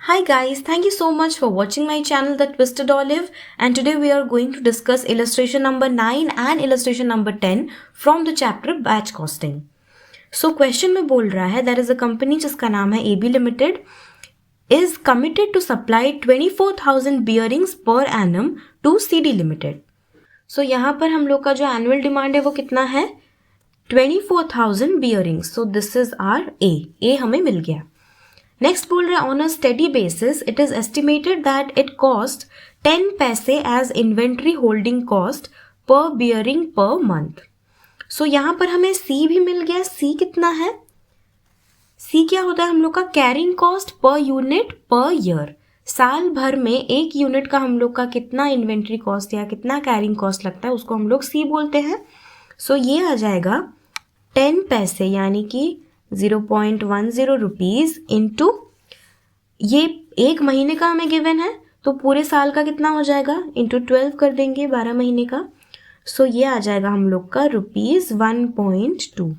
Hi guys, thank you so much for watching my channel The Twisted Olive, and today we are going to discuss illustration number 9 and illustration number 10 from the chapter Batch Costing. So question में बोल रहा है there is a company जिसका नाम है AB Limited is committed to supply 24,000 bearings per annum to CD Limited. So यहाँ पर हम लोग का जो annual demand है वो कितना है 24,000 bearings. So this is our A हमें मिल गया. नेक्स्ट बोल रहा है on a steady basis it is estimated that it cost 10 पैसे as inventory holding cost per bearing per month. So यहाँ पर हमें सी भी मिल गया. सी कितना है? सी क्या होता है हम लोग का carrying cost per unit per year. साल भर में एक यूनिट का हम लोग का कितना इन्वेंट्री कॉस्ट या कितना कैरिंग कॉस्ट लगता है उसको हम लोग सी बोलते हैं. सो ये आ जाएगा 10 पैसे यानी कि 0.10 रुपीज़ इंटू ये एक महीने का हमें गिवन है तो पूरे साल का कितना हो जाएगा इंटू 12 कर देंगे 12 महीने का. सो ये आ जाएगा हम लोग का ₹1.2.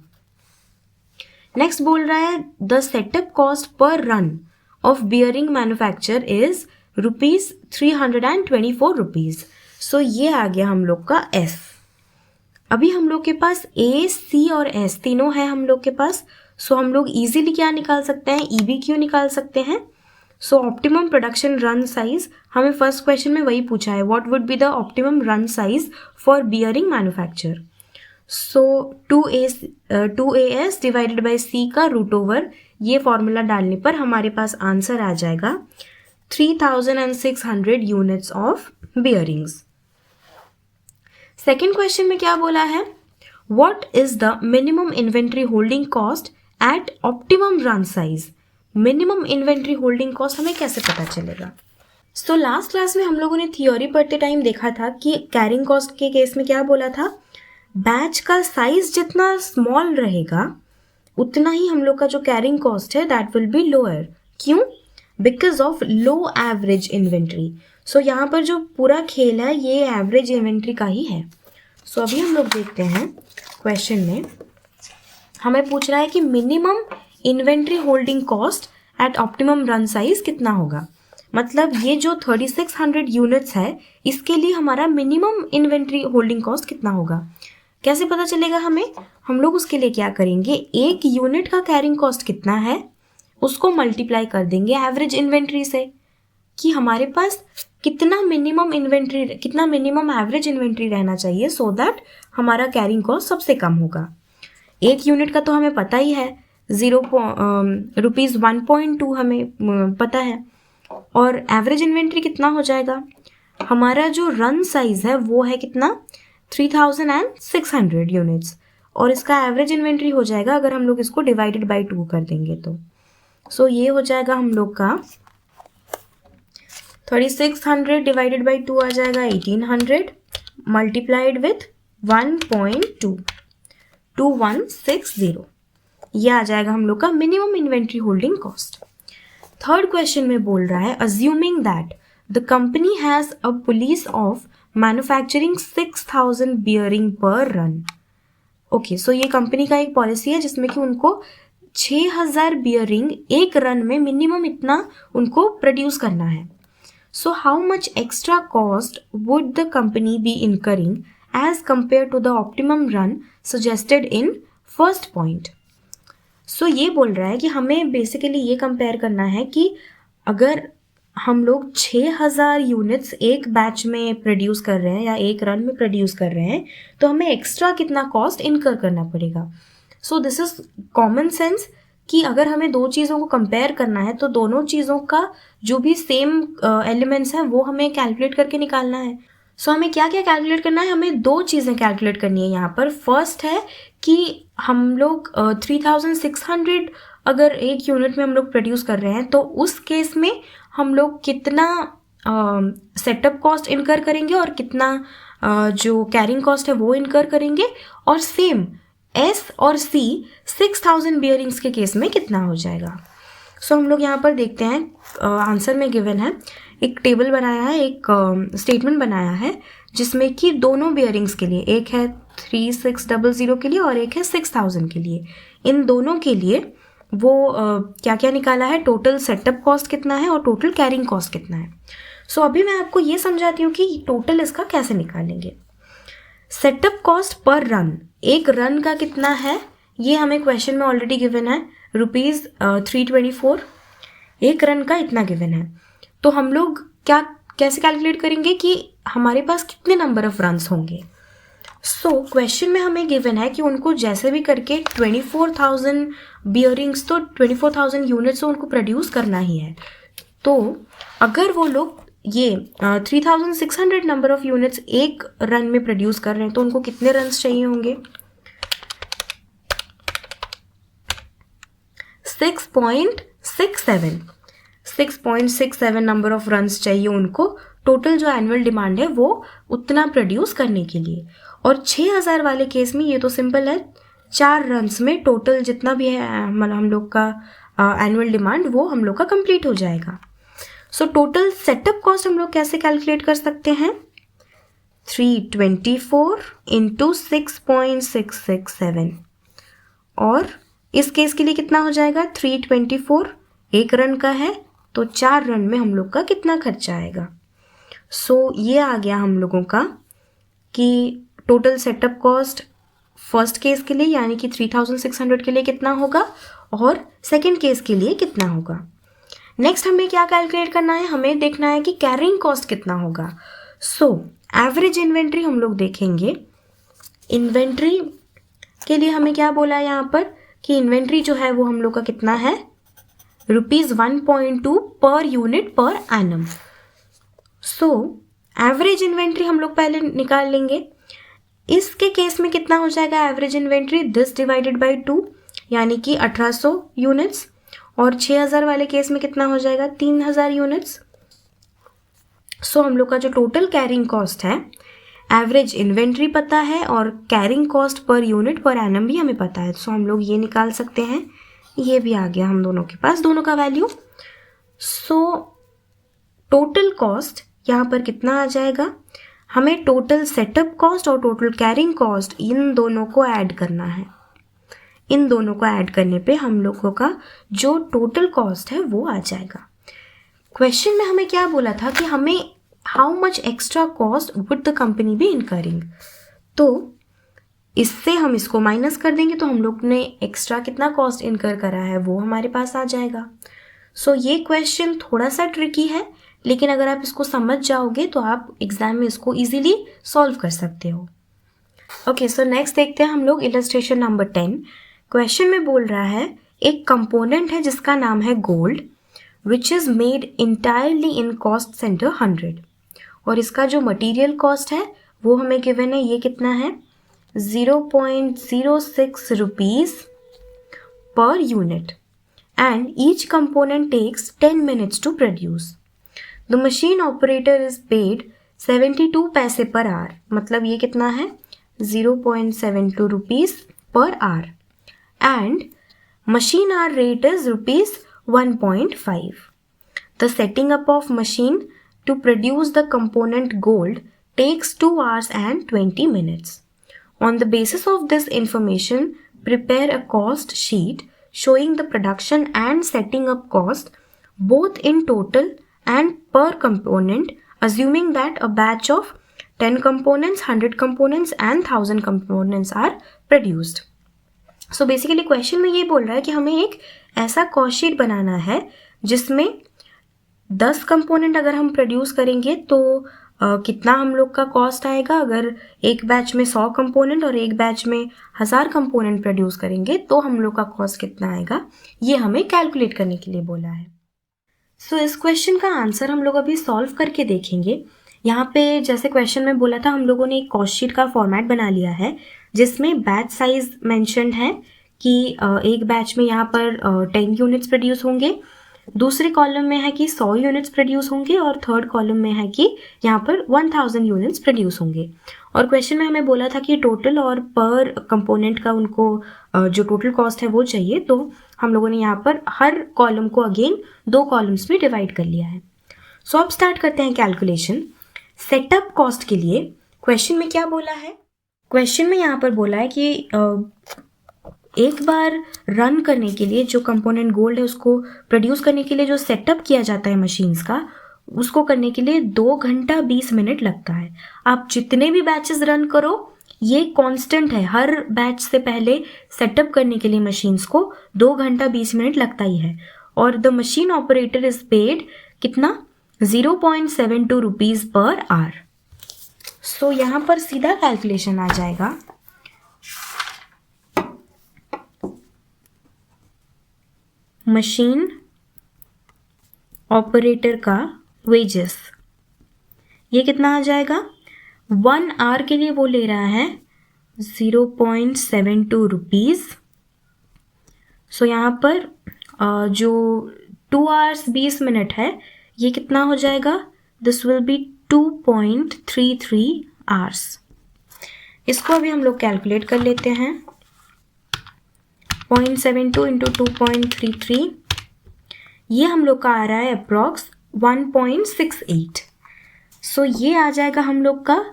नेक्स्ट बोल रहा है the setup cost per run of bearing manufacture is ₹324. सो ये आ गया हम लोग का एफ. अभी हम लोग के पास ए सी और एस तीनों है हम लोग के पास. सो हम लोग इजीली क्या निकाल सकते हैं EBQ निकाल सकते हैं. सो ऑप्टिमम प्रोडक्शन रन साइज हमें फर्स्ट क्वेश्चन में वही पूछा है what would be the optimum run size for bearing manufacture. So 2AS divided by C का रूट ओवर ये फॉर्मूला डालने पर हमारे पास आंसर आ जाएगा 3600 units of bearings. Second question में क्या बोला है what is the minimum inventory holding cost at optimum run size. Minimum inventory holding cost हमें कैसे पता चलेगा? सो लास्ट क्लास में हम लोगों ने थियोरी पढ़ते टाइम देखा था कि कैरिंग कॉस्ट के केस में क्या बोला था बैच का साइज जितना स्मॉल रहेगा उतना ही हम लोग का जो कैरिंग कॉस्ट है दैट विल बी लोअर. क्यों? Because of low average inventory. So यहाँ पर जो पूरा खेल है ये एवरेज इन्वेंट्री का ही है. सो अभी हम लोग देखते हैं क्वेश्चन में हमें पूछ रहा है कि minimum inventory holding cost at optimum run size कितना होगा. मतलब ये जो 3600 यूनिट्स है इसके लिए हमारा मिनिमम इन्वेंट्री होल्डिंग कॉस्ट कितना होगा. कैसे पता चलेगा हमें? हम लोग उसके लिए क्या करेंगे एक यूनिट का कैरिंग कॉस्ट कितना है उसको मल्टीप्लाई कर देंगे एवरेज इन्वेंट्री से कि हमारे पास कितना मिनिमम एवरेज इन्वेंट्री रहना चाहिए सो दैट हमारा कैरिंग कॉस्ट सबसे कम होगा. एक यूनिट का तो हमें पता ही है ₹1.2 हमें पता है और एवरेज इन्वेंट्री कितना हो जाएगा हमारा जो रन साइज है वो है कितना 3600 यूनिट्स और इसका एवरेज इन्वेंट्री हो जाएगा अगर हम लोग इसको डिवाइडेड बाय 2 कर देंगे तो. सो ये हो जाएगा हम लोग का 3600 डिवाइडेड बाई 2 आ जाएगा 1800 मल्टीप्लाइड विथ 1.2 2160. यह आ जाएगा हम लोग का minimum inventory holding cost. Third question में बोल रहा है assuming that the company has a police of manufacturing 6000 bearing पर रन. ओके सो ये कंपनी का एक पॉलिसी है जिसमें कि उनको 6000 बियरिंग एक रन में मिनिमम इतना उनको प्रोड्यूस करना है. So how much extra cost would the company be incurring as compared to the optimum run suggested in first point? So ये बोल रहा है कि हमें बेसिकली ये कंपेयर करना है कि अगर हम लोग 6000 यूनिट्स एक बैच में प्रोड्यूस कर रहे हैं या एक रन में प्रोड्यूस कर रहे हैं तो हमें एक्स्ट्रा कितना कॉस्ट इनकर करना पड़ेगा. So this is common sense कि अगर हमें दो चीज़ों को कंपेयर करना है तो दोनों चीज़ों का जो भी सेम एलिमेंट्स हैं वो हमें कैलकुलेट करके निकालना है. सो हमें क्या क्या कैलकुलेट करना है हमें दो चीज़ें कैलकुलेट करनी है यहाँ पर. फर्स्ट है कि हम लोग 3600 अगर एक यूनिट में हम लोग प्रोड्यूस कर रहे हैं तो उस केस में हम लोग कितना सेटअप कॉस्ट इनकर करेंगे और कितना जो कैरिंग कॉस्ट है वो इनकर करेंगे और सेम S और C 6000 बियरिंग्स के केस में कितना हो जाएगा. सो हम लोग यहाँ पर देखते हैं आंसर में गिवन है एक टेबल बनाया है एक स्टेटमेंट बनाया है जिसमें कि दोनों बियरिंग्स के लिए एक है 3600 के लिए और एक है 6000 के लिए. इन दोनों के लिए वो क्या क्या निकाला है, टोटल सेटअप कॉस्ट कितना है और टोटल कैरिंग कॉस्ट कितना है। सो अभी मैं आपको ये समझाती हूँ कि टोटल इसका कैसे निकालेंगे। सेटअप कॉस्ट पर रन, एक रन का कितना है ये हमें क्वेश्चन में ऑलरेडी गिवन है, ₹324, एक रन का इतना गिवन है। तो हम लोग कैसे कैलकुलेट करेंगे कि हमारे पास कितने नंबर ऑफ रन्स होंगे। सो क्वेश्चन में हमें गिवन है कि उनको जैसे भी करके 24,000 बियरिंग्स, तो 24,000 यूनिट्स तो उनको प्रोड्यूस करना ही है। तो अगर वो लोग ये 3,600 नंबर ऑफ यूनिट्स एक रन में प्रोड्यूस कर रहे हैं तो उनको कितने रन्स चाहिए होंगे, 6.67 नंबर ऑफ रन्स चाहिए उनको, टोटल जो एनुअल डिमांड है वो उतना प्रोड्यूस करने के लिए। और 6,000 वाले केस में ये तो सिंपल है, 4 रन्स में टोटल जितना भी है मतलब हम लोग का एनुअल डिमांड वो हम लोग का कंप्लीट हो जाएगा। सो टोटल सेटअप कॉस्ट हम लोग कैसे कैलकुलेट कर सकते हैं, 324 इंटू 6.667, और इस केस के लिए कितना हो जाएगा, 324 एक रन का है तो 4 रन में हम लोग का कितना खर्चा आएगा। सो ये आ गया हम लोगों का कि total setup cost first case के लिए यानी कि 3,600 के लिए कितना होगा और सेकंड केस के लिए कितना होगा। नेक्स्ट हमें क्या कैलकुलेट करना है, हमें देखना है कि कैरिंग कॉस्ट कितना होगा। सो एवरेज इन्वेंट्री हम लोग देखेंगे। इन्वेंट्री के लिए हमें क्या बोला है यहाँ पर कि इन्वेंट्री जो है वो हम लोग का कितना है, ₹1.2 per unit per annum. So average inventory हम लोग पहले निकाल लेंगे। इसके केस में कितना हो जाएगा average inventory, this divided by 2 यानी कि 1800 यूनिट्स, और 6,000 वाले केस में कितना हो जाएगा, 3,000 यूनिट्स। सो हम लोग का जो टोटल कैरिंग कॉस्ट है, एवरेज इन्वेंट्री पता है और carrying cost per unit per annum भी हमें पता है। सो हम लोग ये निकाल सकते हैं, ये भी आ गया हम दोनों के पास, दोनों का वैल्यू। सो टोटल कॉस्ट यहाँ पर कितना आ जाएगा, हमें टोटल सेटअप कॉस्ट और टोटल कैरिंग कॉस्ट इन दोनों को ऐड करना है। इन दोनों को ऐड करने पे हम लोगों का जो टोटल कॉस्ट है वो आ जाएगा। क्वेश्चन में हमें क्या बोला था कि हमें how much extra cost would the company be incurring, तो इससे हम इसको माइनस कर देंगे तो हम लोग ने एक्स्ट्रा कितना कॉस्ट इनकर करा है वो हमारे पास आ जाएगा। सो ये क्वेश्चन थोड़ा सा ट्रिकी है, लेकिन अगर आप इसको समझ जाओगे तो आप एग्जाम में इसको इजीली सॉल्व कर सकते हो। ओके, सो नेक्स्ट देखते हैं हम लोग इलस्ट्रेशन नंबर 10। क्वेश्चन में बोल रहा है एक कंपोनेंट है जिसका नाम है gold which is made entirely in cost centre 100, और इसका जो मटेरियल कॉस्ट है वो हमें गिवन है, ये कितना है, 0.06 rupees per unit, and each component takes 10 minutes to produce. The machine operator is paid 72 paise per hour, मतलब ये कितना है, 0.72 rupees per hour, and machine hour rate is ₹1.5। The setting up of machine to produce the component gold takes 2 hours and 20 minutes. On the basis of this information, prepare a cost sheet showing the production and setting up cost both in total and per component, assuming that a batch of 10 components, 100 components and 1000 components are produced. So basically question में ये बोल रहा है कि हमें एक ऐसा cost sheet बनाना है जिसमें 10 कंपोनेंट अगर हम प्रोड्यूस करेंगे तो कितना हम लोग का कॉस्ट आएगा, अगर एक बैच में 100 कंपोनेंट और एक बैच में 1000 कंपोनेंट प्रोड्यूस करेंगे तो हम लोग का कॉस्ट कितना आएगा, ये हमें कैलकुलेट करने के लिए बोला है। सो इस क्वेश्चन का आंसर हम लोग अभी सॉल्व करके देखेंगे। यहाँ पे जैसे क्वेश्चन में बोला था हम लोगों ने एक कॉस्ट शीट का फॉर्मेट बना लिया है जिसमें बैच साइज मेंशन्ड है कि एक बैच में यहाँ पर 10 यूनिट्स प्रोड्यूस होंगे, दूसरे कॉलम में है कि 100 यूनिट्स प्रोड्यूस होंगे और थर्ड कॉलम में है कि यहाँ पर 1000 यूनिट्स प्रोड्यूस होंगे। और क्वेश्चन में हमें बोला था कि टोटल और पर कंपोनेंट का उनको जो टोटल कॉस्ट है वो चाहिए, तो हम लोगों ने यहाँ पर हर कॉलम को अगेन 2 कॉलम्स में डिवाइड कर लिया है। सो अब स्टार्ट करते हैं कैलकुलेशन। सेटअप कॉस्ट के लिए क्वेश्चन में क्या बोला है, क्वेश्चन में यहाँ पर बोला है कि एक बार रन करने के लिए जो कंपोनेंट गोल्ड है उसको प्रोड्यूस करने के लिए जो सेटअप किया जाता है मशीन्स का, उसको करने के लिए 2 घंटा 20 मिनट लगता है। आप जितने भी बैचेस रन करो ये कांस्टेंट है, हर बैच से पहले सेटअप करने के लिए मशीन्स को 2 घंटा 20 मिनट लगता ही है। और the machine operator is paid कितना 0.72 रुपीज पर आवर। सो यहाँ पर सीधा कैलकुलेशन आ जाएगा मशीन ऑपरेटर का वेजेस, ये कितना आ जाएगा 1 आवर के लिए वो ले रहा है 0.72 रुपीज़। सो यहाँ पर जो 2 आवर्स 20 मिनट है ये कितना हो जाएगा, दिस विल बी 2.33 आवर्स। इसको अभी हम लोग कैलकुलेट कर लेते हैं। 0.72 इंटू 2.33 ये हम लोग का आ रहा है अप्रॉक्स 1.68। सो ये आ जाएगा हम लोग का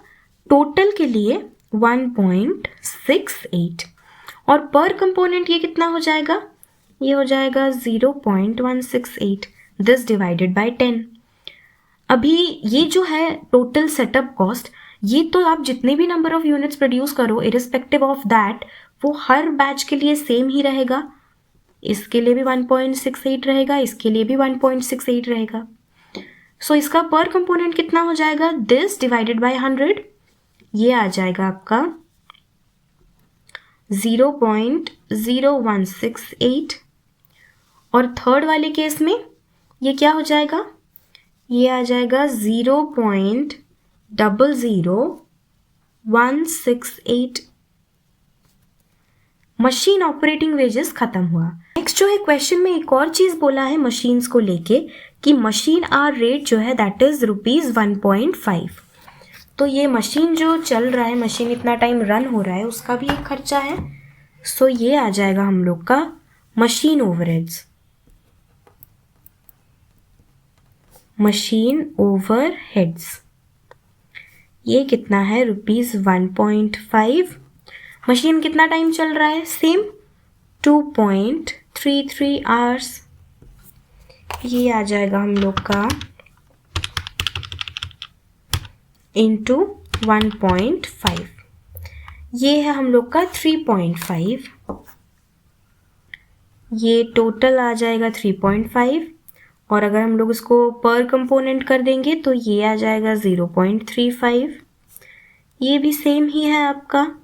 टोटल के लिए 1.68 और पर कंपोनेंट ये कितना हो जाएगा, ये हो जाएगा 0.168, दिस डिवाइडेड बाय 10। अभी ये जो है टोटल सेटअप कॉस्ट, ये तो आप जितने भी नंबर ऑफ यूनिट्स प्रोड्यूस करो इरिस्पेक्टिव ऑफ दैट वो हर बैच के लिए सेम ही रहेगा। इसके लिए भी 1.68 रहेगा, इसके लिए भी 1.68 रहेगा। सो इसका पर कंपोनेंट कितना हो जाएगा, दिस डिवाइडेड बाय 100, ये आ जाएगा आपका 0.0168। और थर्ड वाले केस में ये क्या हो जाएगा, ये आ जाएगा 0.00168। मशीन ऑपरेटिंग वेजेस खत्म हुआ। नेक्स्ट जो है क्वेश्चन में एक और चीज बोला है मशीन्स को लेके कि मशीन आवर रेट जो है दैट इज ₹1.5। तो ये मशीन जो चल रहा है, मशीन इतना टाइम रन हो रहा है उसका भी एक खर्चा है। सो ये आ जाएगा हम लोग का मशीन ओवरहेड्स, मशीन ओवरहेड्स ये कितना है ₹1.5। मशीन कितना टाइम चल रहा है, सेम 2.33 आवर्स। ये आ जाएगा हम लोग का इंटू 1.5, ये है हम लोग का 3.5, ये टोटल आ जाएगा 3.5 और अगर हम लोग इसको पर कंपोनेंट कर देंगे तो ये आ जाएगा 0.35, ये भी सेम ही है आपका।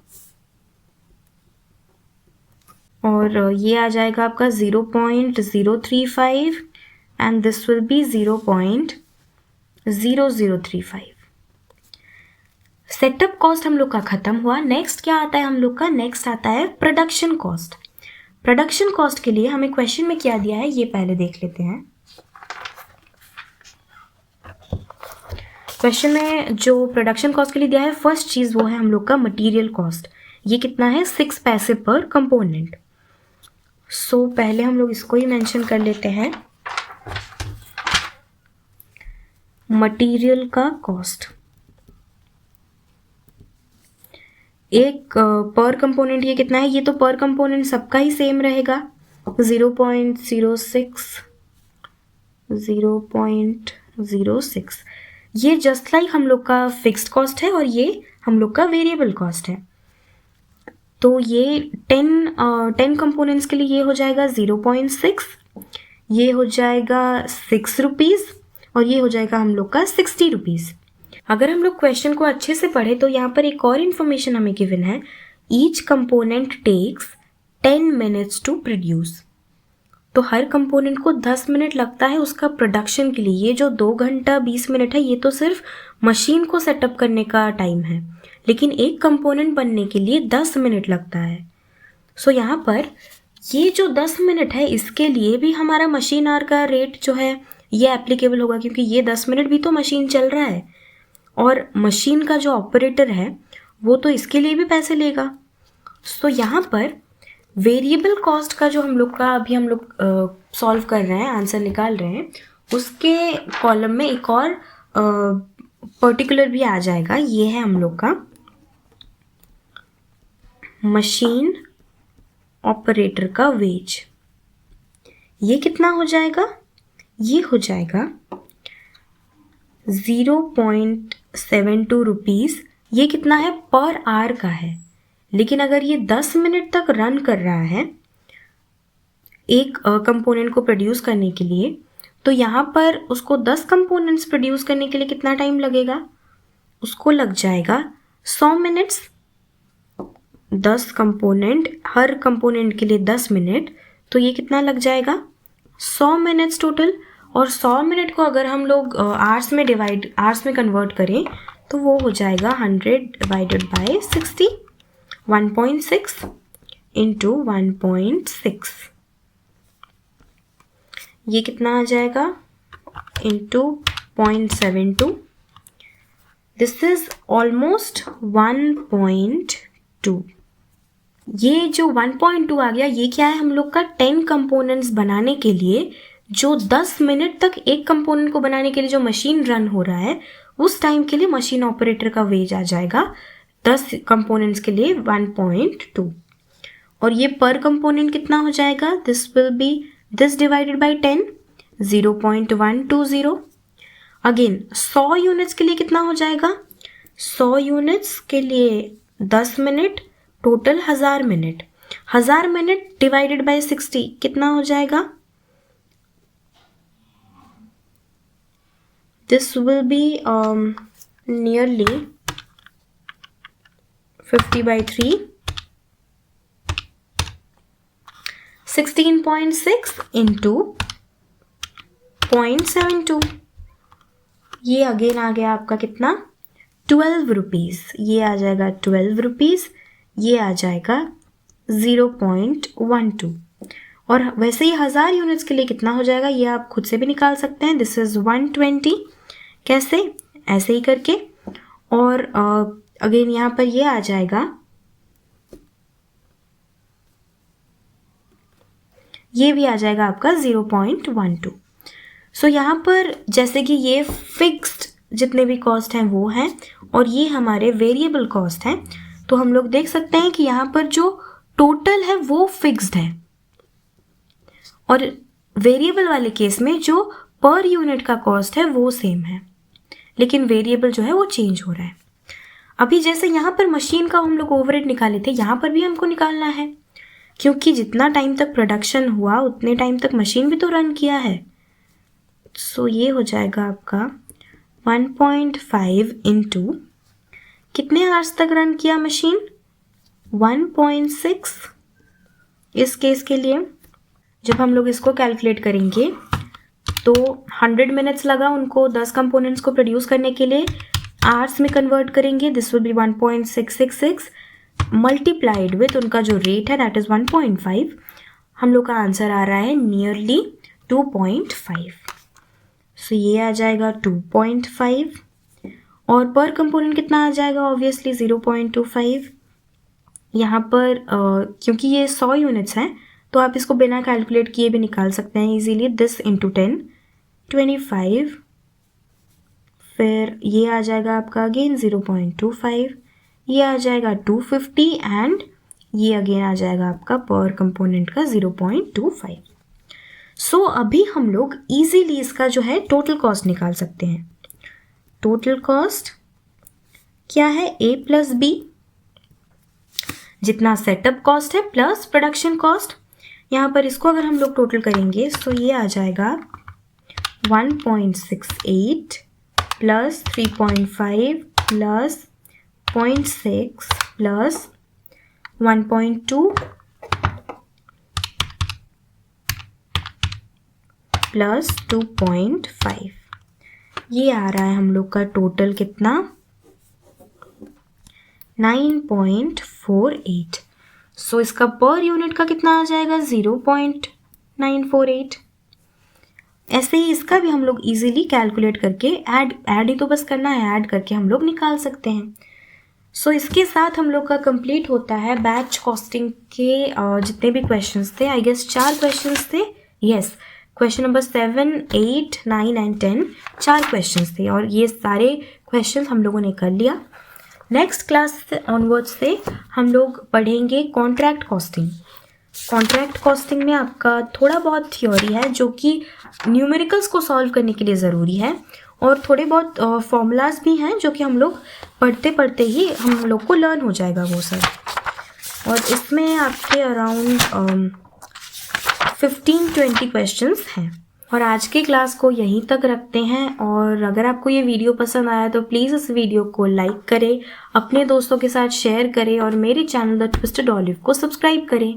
और ये आ जाएगा आपका 0.035 and this will be 0.0035। Setup cost हम लोग का खत्म हुआ। नेक्स्ट क्या आता है हम लोग का, नेक्स्ट आता है प्रोडक्शन कॉस्ट। प्रोडक्शन कॉस्ट के लिए हमें क्वेश्चन में क्या दिया है ये पहले देख लेते हैं। क्वेश्चन में जो प्रोडक्शन कॉस्ट के लिए दिया है फर्स्ट चीज वो है हम लोग का मटेरियल कॉस्ट। ये कितना है 6 पैसे पर कंपोनेंट। सो पहले हम लोग इसको ही मेंशन कर लेते हैं, मटेरियल का कॉस्ट। एक पर कंपोनेंट ये कितना है, ये तो पर कंपोनेंट सबका ही सेम रहेगा 0.06। ये जस्ट लाइक हम लोग का फिक्स्ड कॉस्ट है और ये हम लोग का वेरिएबल कॉस्ट है। तो ये 10 कंपोनेंट्स के लिए ये हो जाएगा 0.6, ये हो जाएगा 6 रुपीज़ और ये हो जाएगा हम लोग का 60 रुपीज़। अगर हम लोग क्वेश्चन को अच्छे से पढ़े तो यहाँ पर एक और इन्फॉर्मेशन हमें गिवन है, each component takes 10 minutes to produce. तो हर कंपोनेंट को 10 मिनट लगता है उसका प्रोडक्शन के लिए। ये जो 2 घंटा 20 मिनट है ये तो सिर्फ मशीन को सेटअप करने का टाइम है, लेकिन एक कंपोनेंट बनने के लिए 10 मिनट लगता है। सो यहाँ पर ये जो 10 मिनट है इसके लिए भी हमारा मशीन आवर का रेट जो है ये एप्लीकेबल होगा, क्योंकि ये 10 मिनट भी तो मशीन चल रहा है और मशीन का जो ऑपरेटर है वो तो इसके लिए भी पैसे लेगा। सो यहाँ पर वेरिएबल कॉस्ट का जो हम लोग का अभी हम लोग सॉल्व कर रहे हैं, आंसर निकाल रहे हैं, उसके कॉलम में एक और पर्टिकुलर भी आ जाएगा। ये है हम लोग का मशीन ऑपरेटर का वेज। ये कितना हो जाएगा? ये हो जाएगा 0.72 रुपीज़। ये कितना है? पर आवर का है। लेकिन अगर ये 10 मिनट तक रन कर रहा है एक कंपोनेंट को प्रोड्यूस करने के लिए, तो यहाँ पर उसको 10 कंपोनेंट्स प्रोड्यूस करने के लिए कितना टाइम लगेगा? उसको लग जाएगा 100 मिनट्स। 10 कंपोनेंट, हर कंपोनेंट के लिए 10 मिनट, तो ये कितना लग जाएगा? 100 मिनट्स टोटल। और 100 मिनट को अगर हम लोग आवर्स में कन्वर्ट करें तो वो हो जाएगा 100 डिवाइडेड बाय 60, 1.6 इंटू 1.6। ये कितना आ जाएगा? इंटू 0.72। This is almost 1.2। ये जो 1.2 आ गया, ये क्या है? हम लोग का 10 कंपोनेंट्स बनाने के लिए जो 10 मिनट तक एक कंपोनेंट को बनाने के लिए जो मशीन रन हो रहा है, उस टाइम के लिए मशीन ऑपरेटर का वेज आ जाएगा 10 कंपोनेंट्स के लिए 1.2। और ये पर कंपोनेंट कितना हो जाएगा? This will be this divided by 10, 0.120। Again 100 units के लिए कितना हो जाएगा? 100 यूनिट्स के लिए 10 minute, total 1000 minute. 1000 minute divided by 60 कितना हो जाएगा? This will be nearly 50/3, 16.6 into 0.72। ये अगेन आ गया आपका कितना? 12 रुपीज़। ये आ जाएगा 12 रुपीज़। ये आ जाएगा 0.12। और वैसे ही 1000 यूनिट्स के लिए कितना हो जाएगा ये आप खुद से भी निकाल सकते हैं। This is 120। कैसे? ऐसे ही करके। और अगेन यहाँ पर ये आ जाएगा, ये भी आ जाएगा आपका 0.12। सो यहाँ पर जैसे कि ये फिक्स्ड जितने भी कॉस्ट हैं वो हैं और ये हमारे वेरिएबल कॉस्ट हैं, तो हम लोग देख सकते हैं कि यहाँ पर जो टोटल है वो फिक्स्ड है और वेरिएबल वाले केस में जो पर यूनिट का कॉस्ट है वो सेम है, लेकिन वेरिएबल जो है वो चेंज हो रहा है। अभी जैसे यहाँ पर मशीन का हम लोग ओवरहेड निकाले थे, यहाँ पर भी हमको निकालना है, क्योंकि जितना टाइम तक प्रोडक्शन हुआ उतने टाइम तक मशीन भी तो रन किया है। सो ये हो जाएगा आपका 1.5 इंटू कितने आवर्स तक रन किया मशीन? 1.6। इस केस के लिए जब हम लोग इसको कैलकुलेट करेंगे तो 100 मिनट्स लगा उनको 10 कंपोनेंट्स को प्रोड्यूस करने के लिए, आवर्स में कन्वर्ट करेंगे, this will be 1.666 multiplied with उनका जो रेट है दैट इज़ 1.5। हम लोग का आंसर आ रहा है नियरली 2.5। सो ये आ जाएगा 2.5 और पर कंपोनेंट कितना आ जाएगा? ऑब्वियसली 0.25। यहाँ पर क्योंकि ये 100 यूनिट्स हैं तो आप इसको बिना कैलकुलेट किए भी निकाल सकते हैं इजीली। This into 10, 25। फिर ये आ जाएगा आपका अगेन 0.25, ये आ जाएगा 250 एंड ये अगेन आ जाएगा आपका पर कंपोनेंट का 0.25। सो अभी हम लोग इजीली इसका जो है टोटल कॉस्ट निकाल सकते हैं। टोटल कॉस्ट क्या है? A प्लस B, जितना सेटअप कॉस्ट है प्लस प्रोडक्शन कॉस्ट। यहाँ पर इसको अगर हम लोग टोटल करेंगे तो ये आ जाएगा 1.68 प्लस 3.5 प्लस 0.6 प्लस 1.2 प्लस 2.5। ये आ रहा है हम लोग का टोटल कितना? 9.48। सो इसका पर यूनिट का कितना आ जाएगा? 0.948। ऐसे ही इसका भी हम लोग इजीली कैलकुलेट करके ऐड ही तो बस करना है, ऐड करके हम लोग निकाल सकते हैं। सो इसके साथ हम लोग का कंप्लीट होता है बैच कॉस्टिंग के जितने भी क्वेश्चंस थे। आई गेस 4 क्वेश्चंस थे। Yes, question number 7, 8, 9 and 10 4 questions थे और ये सारे क्वेश्चंस हम लोगों ने कर लिया। नेक्स्ट क्लास ऑनवर्ड्स से हम लोग पढ़ेंगे कॉन्ट्रैक्ट कॉस्टिंग। कॉन्ट्रैक्ट कॉस्टिंग में आपका थोड़ा बहुत थ्योरी है जो कि न्यूमेरिकल्स को सॉल्व करने के लिए ज़रूरी है, और थोड़े बहुत फॉर्मूलाज भी हैं जो कि हम लोग पढ़ते पढ़ते ही हम लोग को लर्न हो जाएगा वो सब। और इसमें आपके अराउंड 15-20 क्वेश्चंस हैं। और आज की क्लास को यहीं तक रखते हैं, और अगर आपको ये वीडियो पसंद आया तो प्लीज़ इस वीडियो को लाइक करें, अपने दोस्तों के साथ शेयर करें और मेरे चैनल द ट्विस्टेड ऑलिव को सब्सक्राइब करें।